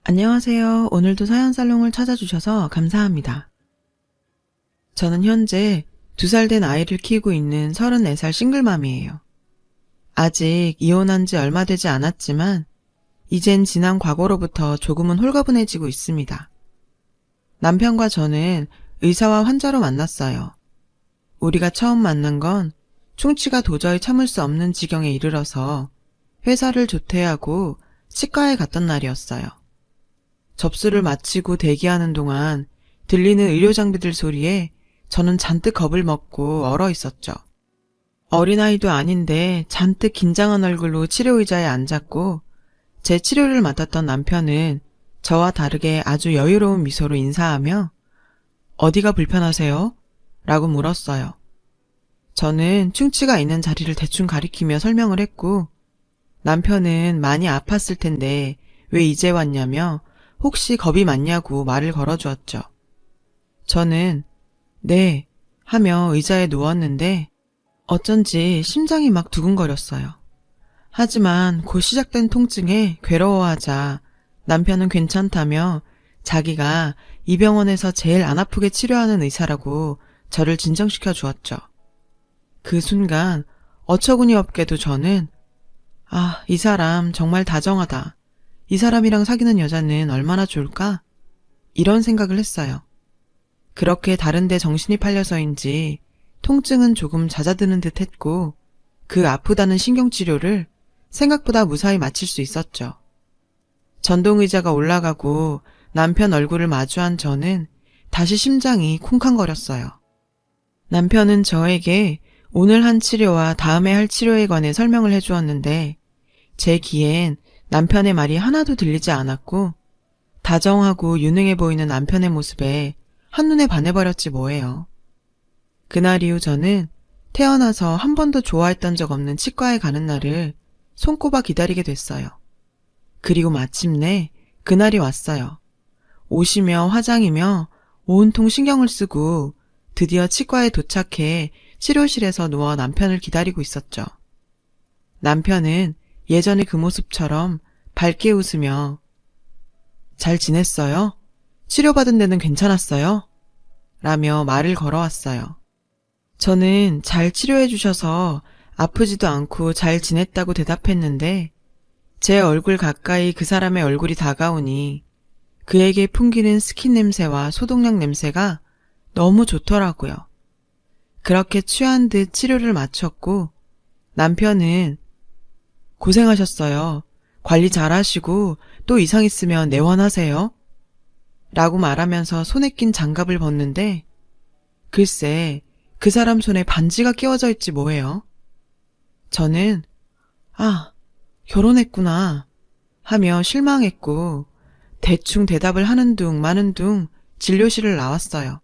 안녕하세요. 오늘도 사연살롱을 찾아주셔서 감사합니다. 저는 현재 2살 된 아이를 키우고 있는 34살 싱글맘이에요. 아직 이혼한 지 얼마 되지 않았지만 이젠 지난 과거로부터 조금은 홀가분해지고 있습니다. 남편과 저는 의사와 환자로 만났어요. 우리가 처음 만난 건 충치가 도저히 참을 수 없는 지경에 이르러서 회사를 조퇴하고 치과에 갔던 날이었어요. 접수를 마치고 대기하는 동안 들리는 의료 장비들 소리에 저는 잔뜩 겁을 먹고 얼어 있었죠. 어린아이도 아닌데 잔뜩 긴장한 얼굴로 치료의자에 앉았고 제 치료를 맡았던 남편은 저와 다르게 아주 여유로운 미소로 인사하며 "어디가 불편하세요?" 라고 물었어요. 저는 충치가 있는 자리를 대충 가리키며 설명을 했고 남편은 많이 아팠을 텐데 왜 이제 왔냐며 혹시 겁이 많냐고 말을 걸어주었죠. 저는 "네" 하며 의자에 누웠는데 어쩐지 심장이 막 두근거렸어요. 하지만 곧 시작된 통증에 괴로워하자 남편은 괜찮다며 자기가 이 병원에서 제일 안 아프게 치료하는 의사라고 저를 진정시켜 주었죠. 그 순간 어처구니 없게도 저는 이 사람 정말 다정하다. 이 사람이랑 사귀는 여자는 얼마나 좋을까? 이런 생각을 했어요. 그렇게 다른 데 정신이 팔려서인지 통증은 조금 잦아드는 듯 했고 그 아프다는 신경치료를 생각보다 무사히 마칠 수 있었죠. 전동의자가 올라가고 남편 얼굴을 마주한 저는 다시 심장이 쿵쾅거렸어요. 남편은 저에게 오늘 한 치료와 다음에 할 치료에 관해 설명을 해주었는데 제 귀엔 남편의 말이 하나도 들리지 않았고 다정하고 유능해 보이는 남편의 모습에 한눈에 반해버렸지 뭐예요. 그날 이후 저는 태어나서 한 번도 좋아했던 적 없는 치과에 가는 날을 손꼽아 기다리게 됐어요. 그리고 마침내 그날이 왔어요. 옷이며 화장이며 온통 신경을 쓰고 드디어 치과에 도착해 치료실에서 누워 남편을 기다리고 있었죠. 남편은 예전의 그 모습처럼 밝게 웃으며 "잘 지냈어요? 치료받은 데는 괜찮았어요?" 라며 말을 걸어왔어요. 저는 "잘 치료해 주셔서 아프지도 않고 잘 지냈다고 대답했는데 제 얼굴 가까이 그 사람의 얼굴이 다가오니 그에게 풍기는 스킨 냄새와 소독약 냄새가 너무 좋더라고요. 그렇게 취한 듯 치료를 마쳤고 남편은 "고생하셨어요. 관리 잘하시고 또 이상 있으면 내원하세요." 라고 말하면서 손에 낀 장갑을 벗는데 글쎄 그 사람 손에 반지가 끼워져 있지 뭐예요. 저는 결혼했구나 하며 실망했고 대충 대답을 하는 둥 마는 둥 진료실을 나왔어요.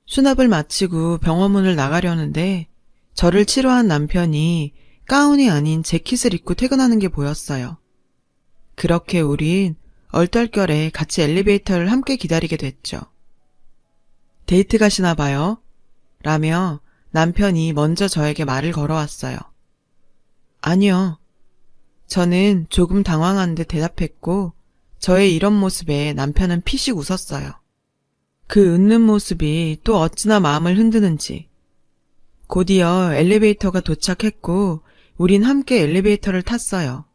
수납을 마치고 병원문을 나가려는데 저를 치료한 남편이 가운이 아닌 재킷을 입고 퇴근하는 게 보였어요. 그렇게 우린 얼떨결에 같이 엘리베이터를 함께 기다리게 됐죠. "데이트 가시나 봐요?" 라며 남편이 먼저 저에게 말을 걸어왔어요. "아니요." 저는 조금 당황한 듯 대답했고 저의 이런 모습에 남편은 피식 웃었어요. 그 웃는 모습이 또 어찌나 마음을 흔드는지. 곧이어 엘리베이터가 도착했고 우린 함께 엘리베이터를 탔어요.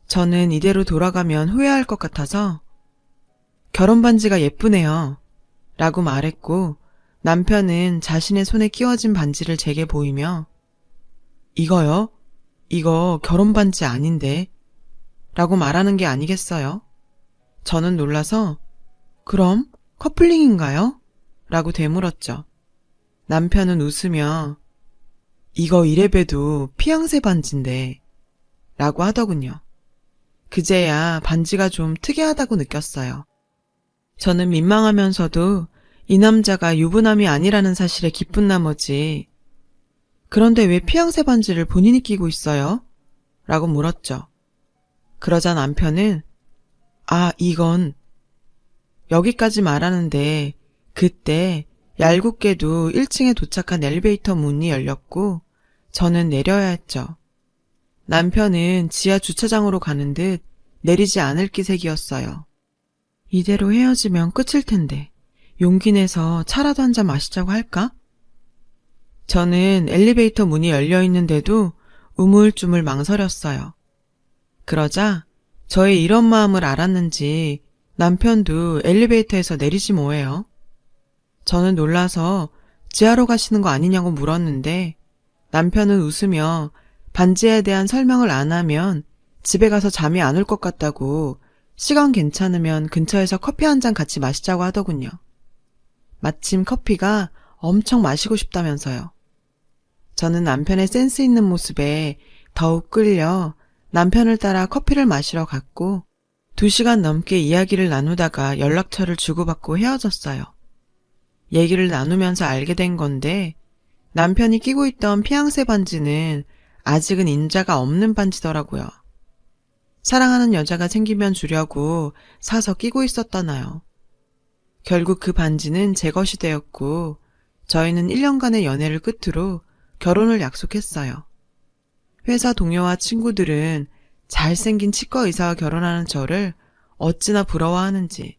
저는 이대로 돌아가면 후회할 것 같아서 "결혼 반지가 예쁘네요." 라고 말했고 남편은 자신의 손에 끼워진 반지를 제게 보이며 "이거요? 이거 결혼 반지 아닌데?" 라고 말하는 게 아니겠어요? 저는 놀라서 "그럼 커플링인가요?" 라고 되물었죠. 남편은 웃으며 "이거 이래봬도 피앙세 반지인데" 라고 하더군요. 그제야 반지가 좀 특이하다고 느꼈어요. 저는 민망하면서도 이 남자가 유부남이 아니라는 사실에 기쁜 나머지 "그런데 왜 피앙세 반지를 본인이 끼고 있어요?" 라고 물었죠. 그러자 남편은 이건 여기까지 말하는데 그때 얄궂게도 1층에 도착한 엘리베이터 문이 열렸고 저는 내려야 했죠. 남편은 지하 주차장으로 가는 듯 내리지 않을 기색이었어요. 이대로 헤어지면 끝일 텐데 용기 내서 차라도 한 잔 마시자고 할까? 저는 엘리베이터 문이 열려 있는데도 우물쭈물 망설였어요. 그러자 저의 이런 마음을 알았는지 남편도 엘리베이터에서 내리지 뭐예요. 저는 놀라서 지하로 가시는 거 아니냐고 물었는데 남편은 웃으며 반지에 대한 설명을 안 하면 집에 가서 잠이 안 올 것 같다고 시간 괜찮으면 근처에서 커피 한 잔 같이 마시자고 하더군요. 마침 커피가 엄청 마시고 싶다면서요. 저는 남편의 센스 있는 모습에 더욱 끌려 남편을 따라 커피를 마시러 갔고 2시간 넘게 이야기를 나누다가 연락처를 주고받고 헤어졌어요. 얘기를 나누면서 알게 된 건데 남편이 끼고 있던 피앙세 반지는 아직은 인자가 없는 반지더라고요. 사랑하는 여자가 생기면 주려고 사서 끼고 있었다나요. 결국 그 반지는 제 것이 되었고 저희는 1년간의 연애를 끝으로 결혼을 약속했어요. 회사 동료와 친구들은 잘생긴 치과 의사와 결혼하는 저를 어찌나 부러워하는지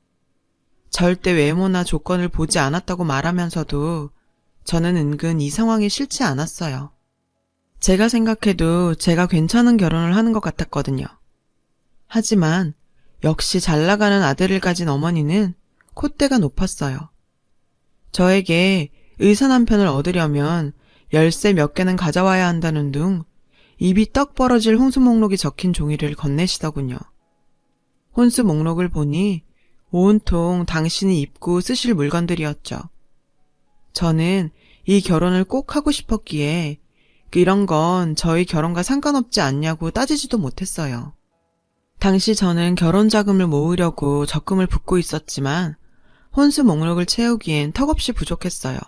절대 외모나 조건을 보지 않았다고 말하면서도 저는 은근 이 상황이 싫지 않았어요. 제가 생각해도 제가 괜찮은 결혼을 하는 것 같았거든요. 하지만 역시 잘 나가는 아들을 가진 어머니는 콧대가 높았어요. 저에게 의사 남편을 얻으려면 열쇠 몇 개는 가져와야 한다는 둥 입이 떡 벌어질 혼수 목록이 적힌 종이를 건네시더군요. 혼수 목록을 보니 온통 당신이 입고 쓰실 물건들이었죠. 저는 이 결혼을 꼭 하고 싶었기에 이런 건 저희 결혼과 상관없지 않냐고 따지지도 못했어요. 당시 저는 결혼 자금을 모으려고 적금을 붓고 있었지만 혼수 목록을 채우기엔 턱없이 부족했어요.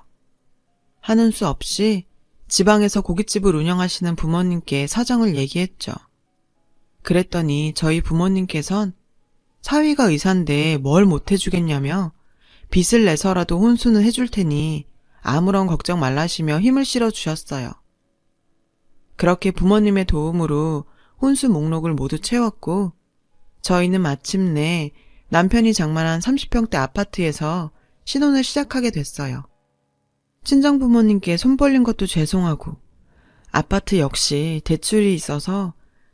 하는 수 없이 지방에서 고깃집을 운영하시는 부모님께 사정을 얘기했죠. 그랬더니 저희 부모님께선 사위가 의사인데 뭘 못해주겠냐며 빚을 내서라도 혼수는 해줄 테니 아무런 걱정 말라시며 힘을 실어주셨어요. 그렇게 부모님의 도움으로 혼수 목록을 모두 채웠고 저희는 마침내 남편이 장만한 30평대 아파트에서 신혼을 시작하게 됐어요. 친정부모님께 손 벌린 것도 죄송하고 아파트 역시 대출이 있어서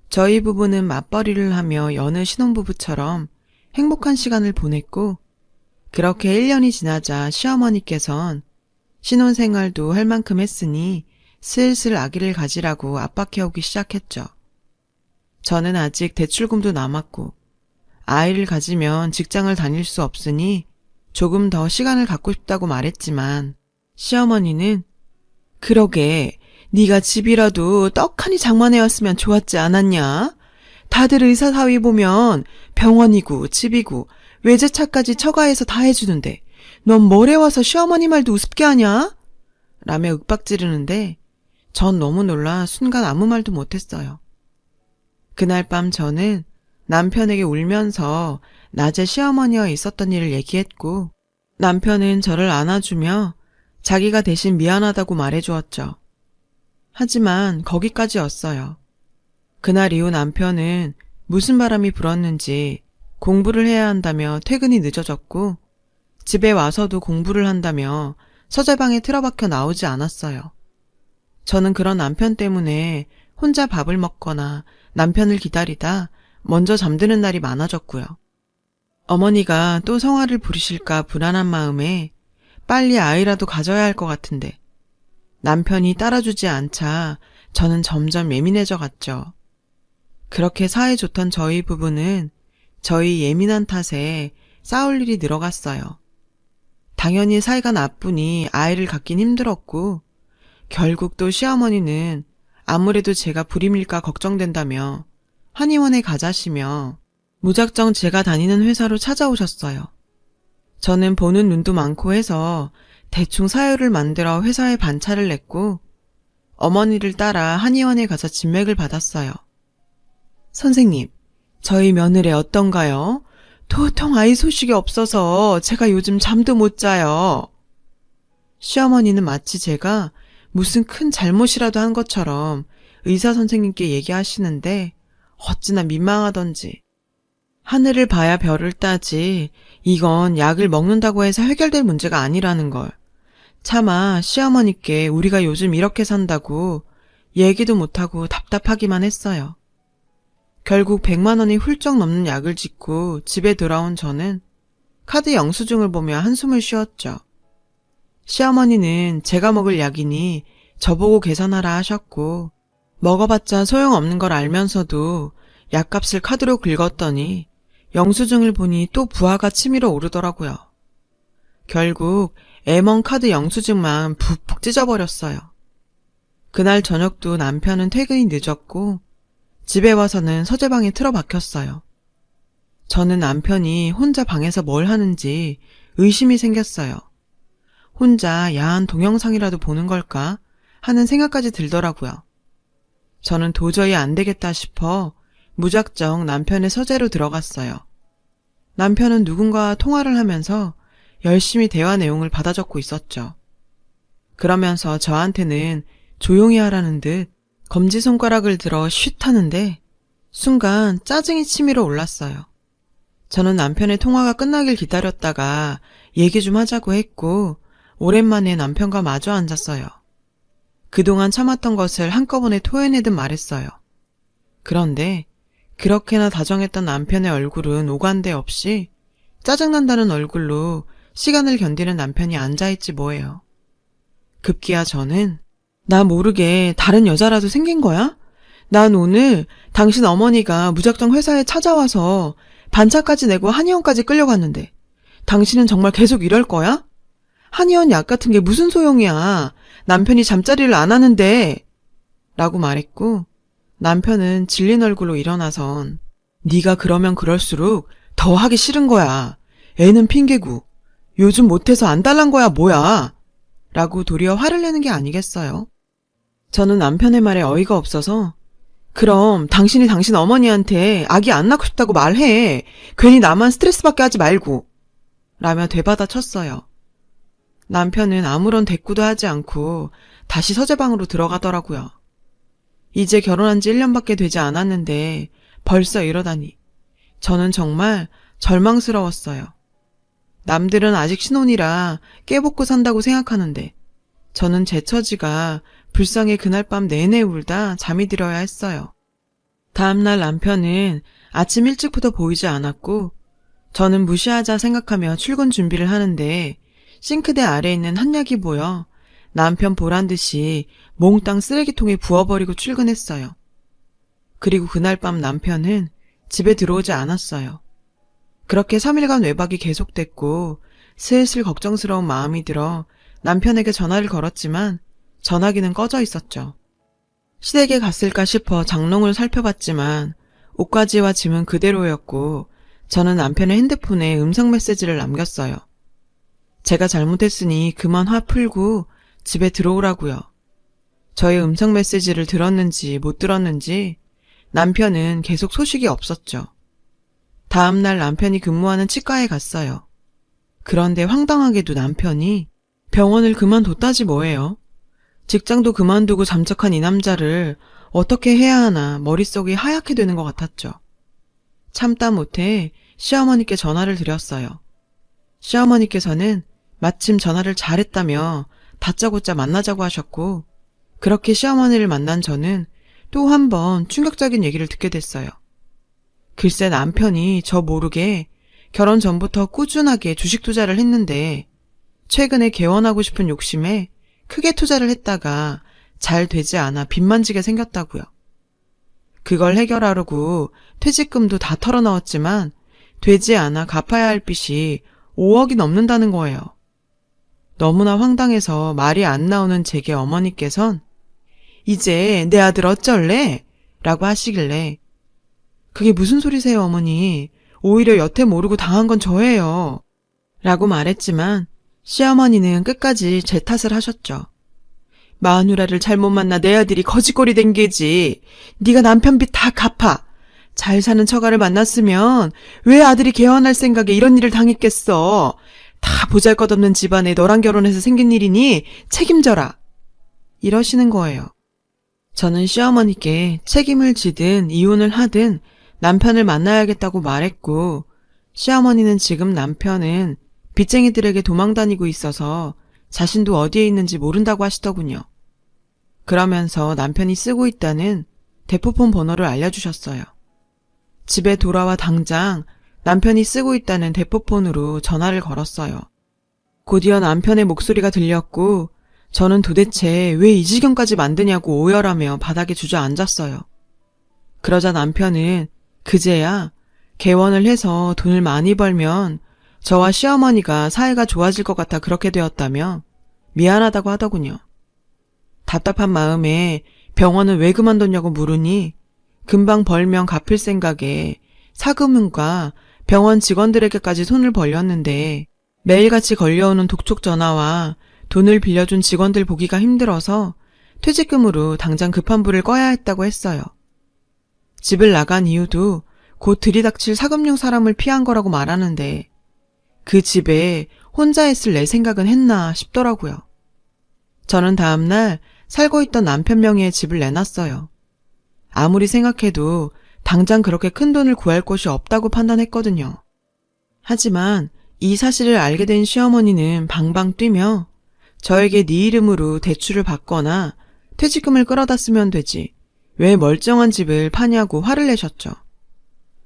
저희 부부는 맞벌이를 하며 여느 신혼부부처럼 행복한 시간을 보냈고 그렇게 1년이 지나자 시어머니께선 신혼생활도 할 만큼 했으니 슬슬 아기를 가지라고 압박해오기 시작했죠. 저는 아직 대출금도 남았고 아이를 가지면 직장을 다닐 수 없으니 조금 더 시간을 갖고 싶다고 말했지만 시어머니는 그러게 네가 집이라도 떡하니 장만해왔으면 좋았지 않았냐? 다들 의사 사위 보면 병원이고 집이고 외제차까지 처가해서 다 해주는데 넌 뭘 해와서 시어머니 말도 우습게 하냐? 라며 윽박지르는데 전 너무 놀라 순간 아무 말도 못했어요. 그날 밤 저는 남편에게 울면서 낮에 시어머니와 있었던 일을 얘기했고 남편은 저를 안아주며 자기가 대신 미안하다고 말해주었죠. 하지만 거기까지였어요. 그날 이후 남편은 무슨 바람이 불었는지 공부를 해야 한다며 퇴근이 늦어졌고 집에 와서도 공부를 한다며 서재방에 틀어박혀 나오지 않았어요. 저는 그런 남편 때문에 혼자 밥을 먹거나 남편을 기다리다 먼저 잠드는 날이 많아졌고요. 어머니가 또 성화를 부리실까 불안한 마음에 빨리 아이라도 가져야 할 것 같은데 남편이 따라주지 않자 저는 점점 예민해져 갔죠. 그렇게 사이 좋던 저희 부부는 저희 예민한 탓에 싸울 일이 늘어갔어요. 당연히 사이가 나쁘니 아이를 갖긴 힘들었고 결국 또 시어머니는 아무래도 제가 불임일까 걱정된다며 한의원에 가자시며 무작정 제가 다니는 회사로 찾아오셨어요. 저는 보는 눈도 많고 해서 대충 사유를 만들어 회사에 반차를 냈고 어머니를 따라 한의원에 가서 진맥을 받았어요. 선생님, 저희 며느리 어떤가요? 도통 아이 소식이 없어서 제가 요즘 잠도 못 자요. 시어머니는 마치 제가 무슨 큰 잘못이라도 한 것처럼 의사 선생님께 얘기하시는데 어찌나 민망하던지. 하늘을 봐야 별을 따지 이건 약을 먹는다고 해서 해결될 문제가 아니라는 걸. 차마 시어머니께 우리가 요즘 이렇게 산다고 얘기도 못하고 답답하기만 했어요. 결국 100만 원이 훌쩍 넘는 약을 짓고 집에 돌아온 저는 카드 영수증을 보며 한숨을 쉬었죠. 시어머니는 제가 먹을 약이니 저보고 계산하라 하셨고 먹어봤자 소용없는 걸 알면서도 약값을 카드로 긁었더니 영수증을 보니 또 부하가 치밀어 오르더라고요. 결국 M1 카드 영수증만 푹푹 찢어버렸어요. 그날 저녁도 남편은 퇴근이 늦었고 집에 와서는 서재방에 틀어박혔어요. 저는 남편이 혼자 방에서 뭘 하는지 의심이 생겼어요. 혼자 야한 동영상이라도 보는 걸까 하는 생각까지 들더라고요. 저는 도저히 안 되겠다 싶어 무작정 남편의 서재로 들어갔어요. 남편은 누군가와 통화를 하면서 열심히 대화 내용을 받아 적고 있었죠. 그러면서 저한테는 조용히 하라는 듯 검지손가락을 들어 쉿 하는데 순간 짜증이 치밀어 올랐어요. 저는 남편의 통화가 끝나길 기다렸다가 얘기 좀 하자고 했고 오랜만에 남편과 마주 앉았어요. 그동안 참았던 것을 한꺼번에 토해내듯 말했어요. 그런데 그렇게나 다정했던 남편의 얼굴은 오간데 없이 짜증난다는 얼굴로 시간을 견디는 남편이 앉아있지 뭐예요. 급기야 저는 나 모르게 다른 여자라도 생긴 거야? 난 오늘 당신 어머니가 무작정 회사에 찾아와서 반차까지 내고 한의원까지 끌려갔는데 당신은 정말 계속 이럴 거야? 한의원 약 같은 게 무슨 소용이야. 남편이 잠자리를 안 하는데 라고 말했고 남편은 질린 얼굴로 일어나선 네가 그러면 그럴수록 더 하기 싫은 거야. 애는 핑계고 요즘 못해서 안 달란 거야 뭐야 라고 도리어 화를 내는 게 아니겠어요. 저는 남편의 말에 어이가 없어서 그럼 당신이 당신 어머니한테 아기 안 낳고 싶다고 말해. 괜히 나만 스트레스 받게 하지 말고 라며 되받아 쳤어요. 남편은 아무런 대꾸도 하지 않고 다시 서재방으로 들어가더라고요. 이제 결혼한 지 1년밖에 되지 않았는데 벌써 이러다니 저는 정말 절망스러웠어요. 남들은 아직 신혼이라 깨복고 산다고 생각하는데 저는 제 처지가 불쌍해 그날 밤 내내 울다 잠이 들어야 했어요. 다음날 남편은 아침 일찍부터 보이지 않았고 저는 무시하자 생각하며 출근 준비를 하는데 싱크대 아래에 있는 한약이 보여 남편 보란 듯이 몽땅 쓰레기통에 부어버리고 출근했어요. 그리고 그날 밤 남편은 집에 들어오지 않았어요. 그렇게 3일간 외박이 계속됐고 슬슬 걱정스러운 마음이 들어 남편에게 전화를 걸었지만 전화기는 꺼져 있었죠. 시댁에 갔을까 싶어 장롱을 살펴봤지만 옷가지와 짐은 그대로였고 저는 남편의 핸드폰에 음성 메시지를 남겼어요. 제가 잘못했으니 그만 화 풀고 집에 들어오라고요. 저의 음성 메시지를 들었는지 못 들었는지 남편은 계속 소식이 없었죠. 다음날 남편이 근무하는 치과에 갔어요. 그런데 황당하게도 남편이 병원을 그만뒀다지 뭐예요. 직장도 그만두고 잠적한 이 남자를 어떻게 해야 하나 머릿속이 하얗게 되는 것 같았죠. 참다 못해 시어머니께 전화를 드렸어요. 시어머니께서는 마침 전화를 잘했다며 다짜고짜 만나자고 하셨고 그렇게 시어머니를 만난 저는 또 한 번 충격적인 얘기를 듣게 됐어요. 글쎄 남편이 저 모르게 결혼 전부터 꾸준하게 주식 투자를 했는데 최근에 개원하고 싶은 욕심에 크게 투자를 했다가 잘 되지 않아 빚만 지게 생겼다고요. 그걸 해결하려고 퇴직금도 다 털어넣었지만 되지 않아 갚아야 할 빚이 5억이 넘는다는 거예요. 너무나 황당해서 말이 안 나오는 제게 어머니께선 이제 내 아들 어쩔래? 라고 하시길래 그게 무슨 소리세요 어머니? 오히려 여태 모르고 당한 건 저예요. 라고 말했지만 시어머니는 끝까지 제 탓을 하셨죠. 마누라를 잘못 만나 내 아들이 거지꼴이 된 게지. 네가 남편 빚 다 갚아. 잘 사는 처가를 만났으면 왜 아들이 개헌할 생각에 이런 일을 당했겠어. 다 보잘것없는 집안에 너랑 결혼해서 생긴 일이니 책임져라. 이러시는 거예요. 저는 시어머니께 책임을 지든 이혼을 하든 남편을 만나야겠다고 말했고, 시어머니는 지금 남편은 빚쟁이들에게 도망다니고 있어서 자신도 어디에 있는지 모른다고 하시더군요. 그러면서 남편이 쓰고 있다는 대포폰 번호를 알려주셨어요. 집에 돌아와 당장 남편이 쓰고 있다는 대포폰으로 전화를 걸었어요. 곧이어 남편의 목소리가 들렸고 저는 도대체 왜 이 지경까지 만드냐고 오열하며 바닥에 주저앉았어요. 그러자 남편은 그제야 개원을 해서 돈을 많이 벌면 저와 시어머니가 사이가 좋아질 것 같아 그렇게 되었다며 미안하다고 하더군요. 답답한 마음에 병원은 왜 그만뒀냐고 물으니 금방 벌면 갚을 생각에 사금융과 병원 직원들에게까지 손을 벌렸는데 매일같이 걸려오는 독촉 전화와 돈을 빌려준 직원들 보기가 힘들어서 퇴직금으로 당장 급한 불을 꺼야 했다고 했어요. 집을 나간 이유도 곧 들이닥칠 사금융 사람을 피한 거라고 말하는데 그 집에 혼자 있을 내 생각은 했나 싶더라고요. 저는 다음날 살고 있던 남편 명의의 집을 내놨어요. 아무리 생각해도 당장 그렇게 큰 돈을 구할 곳이 없다고 판단했거든요. 하지만 이 사실을 알게 된 시어머니는 방방 뛰며 저에게 네 이름으로 대출을 받거나 퇴직금을 끌어다 쓰면 되지 왜 멀쩡한 집을 파냐고 화를 내셨죠.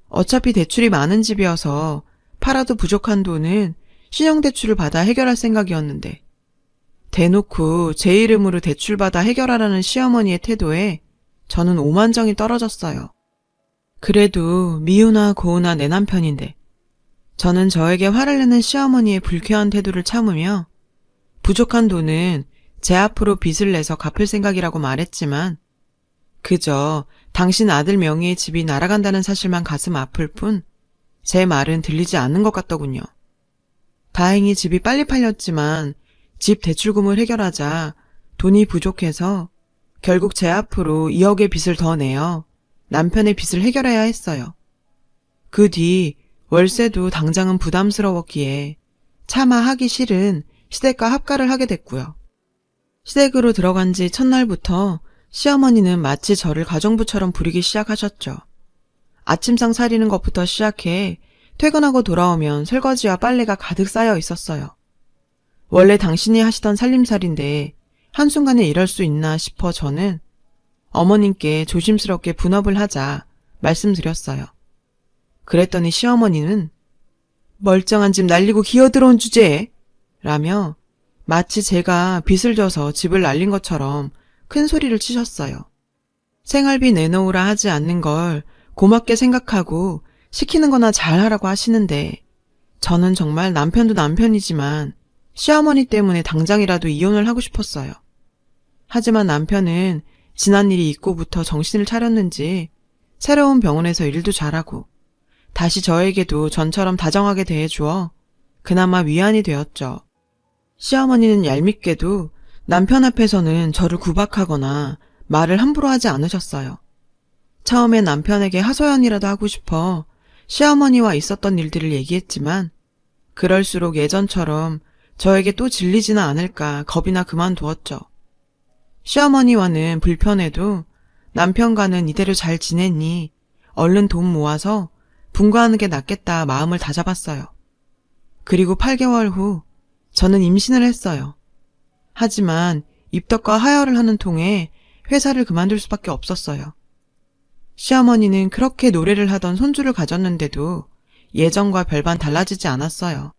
어차피 대출이 많은 집이어서 팔아도 부족한 돈은 신용대출을 받아 해결할 생각이었는데 대놓고 제 이름으로 대출받아 해결하라는 시어머니의 태도에 저는 오만정이 떨어졌어요. 그래도 미우나 고우나 내 남편인데 저는 저에게 화를 내는 시어머니의 불쾌한 태도를 참으며 부족한 돈은 제 앞으로 빚을 내서 갚을 생각이라고 말했지만 그저 당신 아들 명의의 집이 날아간다는 사실만 가슴 아플 뿐 제 말은 들리지 않는 것 같더군요. 다행히 집이 빨리 팔렸지만 집 대출금을 해결하자 돈이 부족해서 결국 제 앞으로 2억의 빚을 더 내어 남편의 빚을 해결해야 했어요. 그 뒤 월세도 당장은 부담스러웠기에 차마 하기 싫은 시댁과 합가를 하게 됐고요. 시댁으로 들어간 지 첫날부터 시어머니는 마치 저를 가정부처럼 부리기 시작하셨죠. 아침상 차리는 것부터 시작해 퇴근하고 돌아오면 설거지와 빨래가 가득 쌓여 있었어요. 원래 당신이 하시던 살림살인데 한순간에 이럴 수 있나 싶어 저는 어머님께 조심스럽게 분업을 하자 말씀드렸어요. 그랬더니 시어머니는 멀쩡한 집 날리고 기어들어온 주제에 라며 마치 제가 빚을 져서 집을 날린 것처럼 큰 소리를 치셨어요. 생활비 내놓으라 하지 않는 걸 고맙게 생각하고 시키는 거나 잘하라고 하시는데 저는 정말 남편도 남편이지만 시어머니 때문에 당장이라도 이혼을 하고 싶었어요. 하지만 남편은 지난 일이 있고부터 정신을 차렸는지 새로운 병원에서 일도 잘하고 다시 저에게도 전처럼 다정하게 대해주어 그나마 위안이 되었죠. 시어머니는 얄밉게도 남편 앞에서는 저를 구박하거나 말을 함부로 하지 않으셨어요. 처음엔 남편에게 하소연이라도 하고 싶어 시어머니와 있었던 일들을 얘기했지만 그럴수록 예전처럼 저에게 또 질리지는 않을까 겁이나 그만두었죠. 시어머니와는 불편해도 남편과는 이대로 잘 지냈니 얼른 돈 모아서 분가하는 게 낫겠다 마음을 다잡았어요. 그리고 8개월 후 저는 임신을 했어요. 하지만 입덧과 하혈을 하는 통에 회사를 그만둘 수밖에 없었어요. 시어머니는 그렇게 노래를 하던 손주를 가졌는데도 예전과 별반 달라지지 않았어요.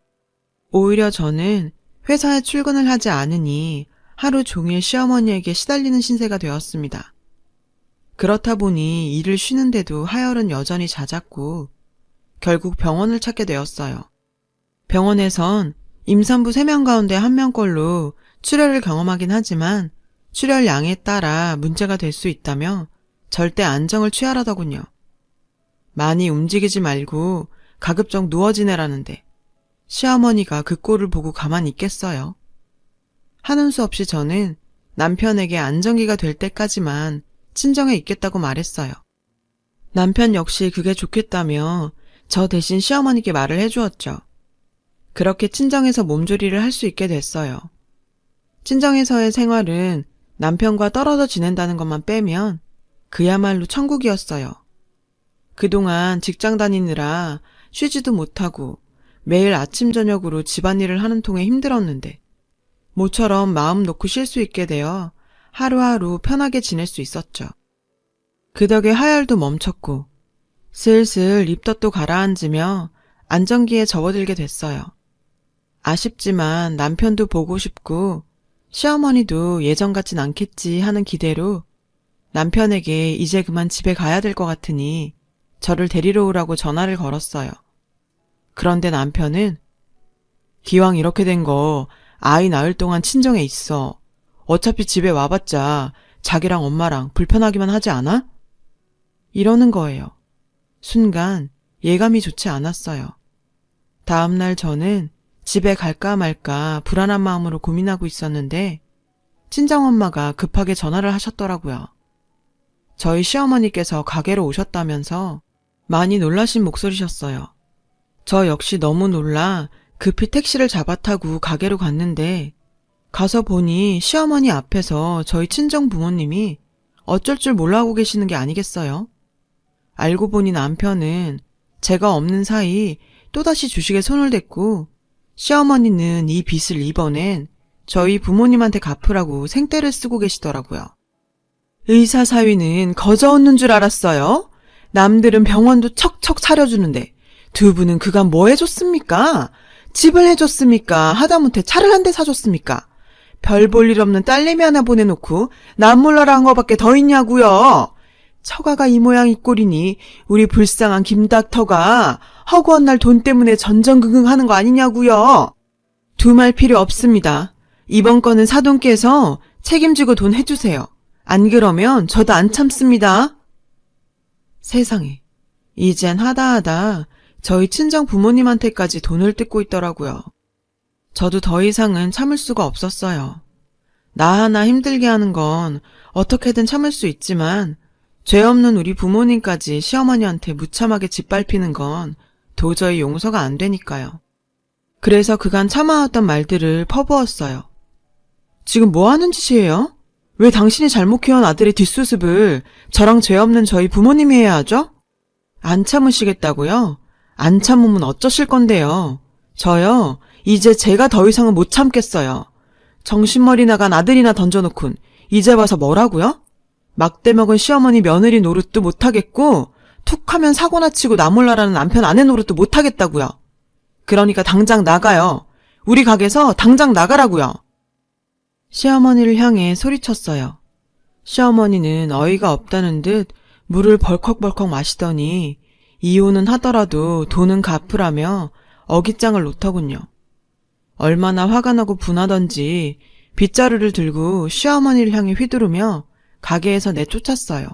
오히려 저는 회사에 출근을 하지 않으니 하루 종일 시어머니에게 시달리는 신세가 되었습니다. 그렇다 보니 일을 쉬는데도 하혈은 여전히 잦았고 결국 병원을 찾게 되었어요. 병원에선 임산부 3명 가운데 1명꼴로 출혈을 경험하긴 하지만 출혈량에 따라 문제가 될 수 있다며 절대 안정을 취하라더군요. 많이 움직이지 말고 가급적 누워 지내라는데 시어머니가 그 꼴을 보고 가만히 있겠어요. 하는 수 없이 저는 남편에게 안정기가 될 때까지만 친정에 있겠다고 말했어요. 남편 역시 그게 좋겠다며 저 대신 시어머니께 말을 해주었죠. 그렇게 친정에서 몸조리를 할 수 있게 됐어요. 친정에서의 생활은 남편과 떨어져 지낸다는 것만 빼면 그야말로 천국이었어요. 그동안 직장 다니느라 쉬지도 못하고 매일 아침 저녁으로 집안일을 하는 통에 힘들었는데 모처럼 마음 놓고 쉴 수 있게 되어 하루하루 편하게 지낼 수 있었죠. 그 덕에 하혈도 멈췄고 슬슬 입덧도 가라앉으며 안정기에 접어들게 됐어요. 아쉽지만 남편도 보고 싶고 시어머니도 예전 같진 않겠지 하는 기대로 남편에게 이제 그만 집에 가야 될 것 같으니 저를 데리러 오라고 전화를 걸었어요. 그런데 남편은 기왕 이렇게 된 거 아이 낳을 동안 친정에 있어. 어차피 집에 와봤자 자기랑 엄마랑 불편하기만 하지 않아? 이러는 거예요. 순간 예감이 좋지 않았어요. 다음날 저는 집에 갈까 말까 불안한 마음으로 고민하고 있었는데 친정엄마가 급하게 전화를 하셨더라고요. 저희 시어머니께서 가게로 오셨다면서 많이 놀라신 목소리셨어요. 저 역시 너무 놀라 급히 택시를 잡아타고 가게로 갔는데 가서 보니 시어머니 앞에서 저희 친정 부모님이 어쩔 줄 몰라하고 계시는 게 아니겠어요? 알고 보니 남편은 제가 없는 사이 또다시 주식에 손을 댔고 시어머니는 이 빚을 이번엔 저희 부모님한테 갚으라고 생떼를 쓰고 계시더라고요. 의사 사위는 거저 얻는 줄 알았어요? 남들은 병원도 척척 차려주는데 두 분은 그간 뭐 해줬습니까? 집을 해줬습니까? 하다못해 차를 한 대 사줬습니까? 별 볼 일 없는 딸내미 하나 보내놓고 남몰라라 한 거밖에 더 있냐고요. 처가가 이 모양 이 꼴이니 우리 불쌍한 김닥터가 허구한 날 돈 때문에 전전긍긍하는 거 아니냐고요. 두말 필요 없습니다. 이번 건은 사돈께서 책임지고 돈 해주세요. 안 그러면 저도 안 참습니다. 세상에, 이젠 하다하다 저희 친정 부모님한테까지 돈을 뜯고 있더라고요. 저도 더 이상은 참을 수가 없었어요. 나 하나 힘들게 하는 건 어떻게든 참을 수 있지만 죄 없는 우리 부모님까지 시어머니한테 무참하게 짓밟히는 건 도저히 용서가 안 되니까요. 그래서 그간 참아왔던 말들을 퍼부었어요. 지금 뭐 하는 짓이에요? 왜 당신이 잘못 키운 아들의 뒷수습을 저랑 죄 없는 저희 부모님이 해야 하죠? 안 참으시겠다고요? 안 참으면 어쩌실 건데요? 저요, 이제 제가 더 이상은 못 참겠어요. 정신머리 나간 아들이나 던져놓곤 이제 와서 뭐라고요? 막대 먹은 시어머니 며느리 노릇도 못하겠고 툭하면 사고나 치고 나몰라라는 남편 아내 노릇도 못하겠다고요. 그러니까 당장 나가요. 우리 가게에서 당장 나가라고요. 시어머니를 향해 소리쳤어요. 시어머니는 어이가 없다는 듯 물을 벌컥벌컥 마시더니 이혼은 하더라도 돈은 갚으라며 어깃장을 놓더군요. 얼마나 화가 나고 분하던지 빗자루를 들고 시어머니를 향해 휘두르며 가게에서 내쫓았어요.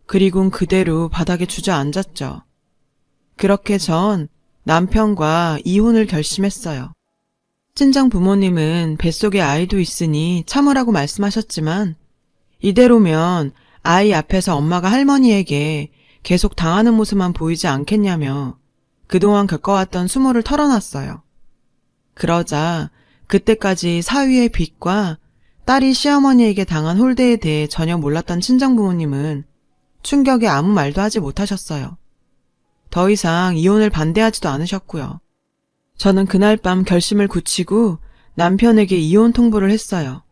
그리곤 그대로 바닥에 주저앉았죠. 그렇게 전 남편과 이혼을 결심했어요. 친정 부모님은 뱃속에 아이도 있으니 참으라고 말씀하셨지만 이대로면 아이 앞에서 엄마가 할머니에게 계속 당하는 모습만 보이지 않겠냐며 그동안 겪어왔던 수모를 털어놨어요. 그러자 그때까지 사위의 빚과 딸이 시어머니에게 당한 홀대에 대해 전혀 몰랐던 친정부모님은 충격에 아무 말도 하지 못하셨어요. 더 이상 이혼을 반대하지도 않으셨고요. 저는 그날 밤 결심을 굳히고 남편에게 이혼 통보를 했어요.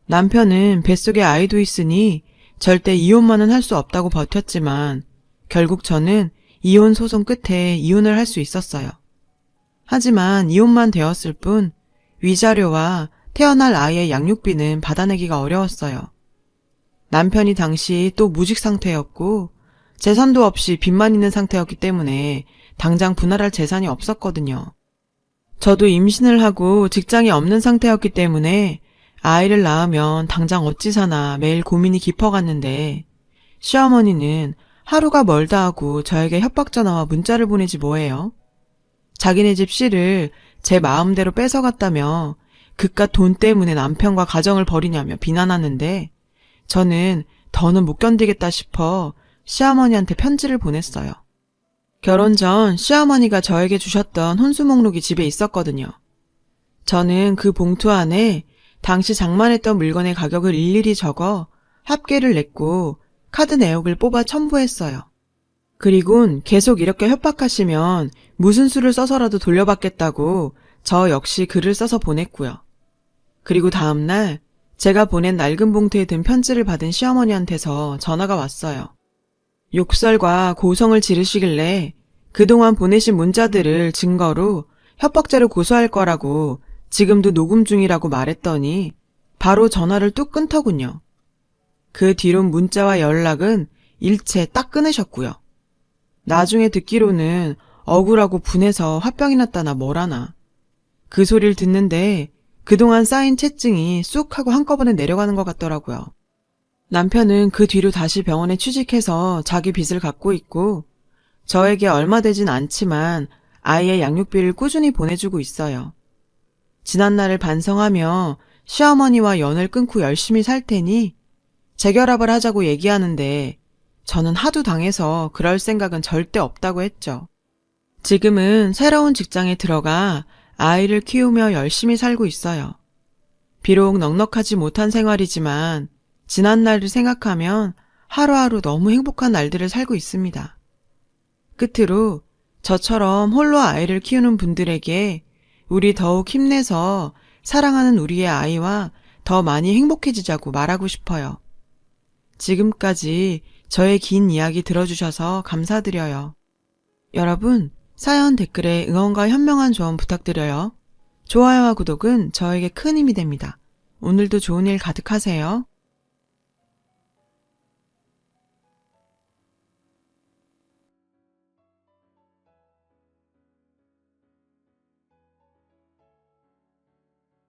남편은 뱃속에 아이도 있으니 절대 이혼만은 할 수 없다고 버텼지만 결국 저는 이혼 소송 끝에 이혼을 할 수 있었어요. 하지만 이혼만 되었을 뿐 위자료와 태어날 아이의 양육비는 받아내기가 어려웠어요. 남편이 당시 또 무직 상태였고 재산도 없이 빚만 있는 상태였기 때문에 당장 분할할 재산이 없었거든요. 저도 임신을 하고 직장이 없는 상태였기 때문에 아이를 낳으면 당장 어찌 사나 매일 고민이 깊어갔는데 시어머니는 하루가 멀다 하고 저에게 협박 전화와 문자를 보내지 뭐해요. 자기네 집 씨를 제 마음대로 뺏어갔다며 그깟 돈 때문에 남편과 가정을 벌이냐며 비난하는데 저는 더는 못 견디겠다 싶어 시어머니한테 편지를 보냈어요. 결혼 전 시어머니가 저에게 주셨던 혼수 목록이 집에 있었거든요. 저는 그 봉투 안에 당시 장만했던 물건의 가격을 일일이 적어 합계를 냈고 카드 내역을 뽑아 첨부했어요. 그리곤 계속 이렇게 협박하시면 무슨 수를 써서라도 돌려받겠다고 저 역시 글을 써서 보냈고요. 그리고 다음날 제가 보낸 낡은 봉투에 든 편지를 받은 시어머니한테서 전화가 왔어요. 욕설과 고성을 지르시길래 그동안 보내신 문자들을 증거로 협박죄로 고소할 거라고 지금도 녹음 중이라고 말했더니 바로 전화를 뚝 끊더군요. 그 뒤론 문자와 연락은 일체 딱 끊으셨고요. 나중에 듣기로는 억울하고 분해서 화병이 났다나 뭐라나. 그 소리를 듣는데 그동안 쌓인 채증이 쑥 하고 한꺼번에 내려가는 것 같더라고요. 남편은 그 뒤로 다시 병원에 취직해서 자기 빚을 갚고 있고 저에게 얼마 되진 않지만 아이의 양육비를 꾸준히 보내주고 있어요. 지난날을 반성하며 시어머니와 연을 끊고 열심히 살 테니 재결합을 하자고 얘기하는데 저는 하도 당해서 그럴 생각은 절대 없다고 했죠. 지금은 새로운 직장에 들어가 아이를 키우며 열심히 살고 있어요. 비록 넉넉하지 못한 생활이지만 지난날을 생각하면 하루하루 너무 행복한 날들을 살고 있습니다. 끝으로 저처럼 홀로 아이를 키우는 분들에게 우리 더욱 힘내서 사랑하는 우리의 아이와 더 많이 행복해지자고 말하고 싶어요. 지금까지 저의 긴 이야기 들어주셔서 감사드려요. 여러분, 사연 댓글에 응원과 현명한 조언 부탁드려요. 좋아요와 구독은 저에게 큰 힘이 됩니다. 오늘도 좋은 일 가득하세요.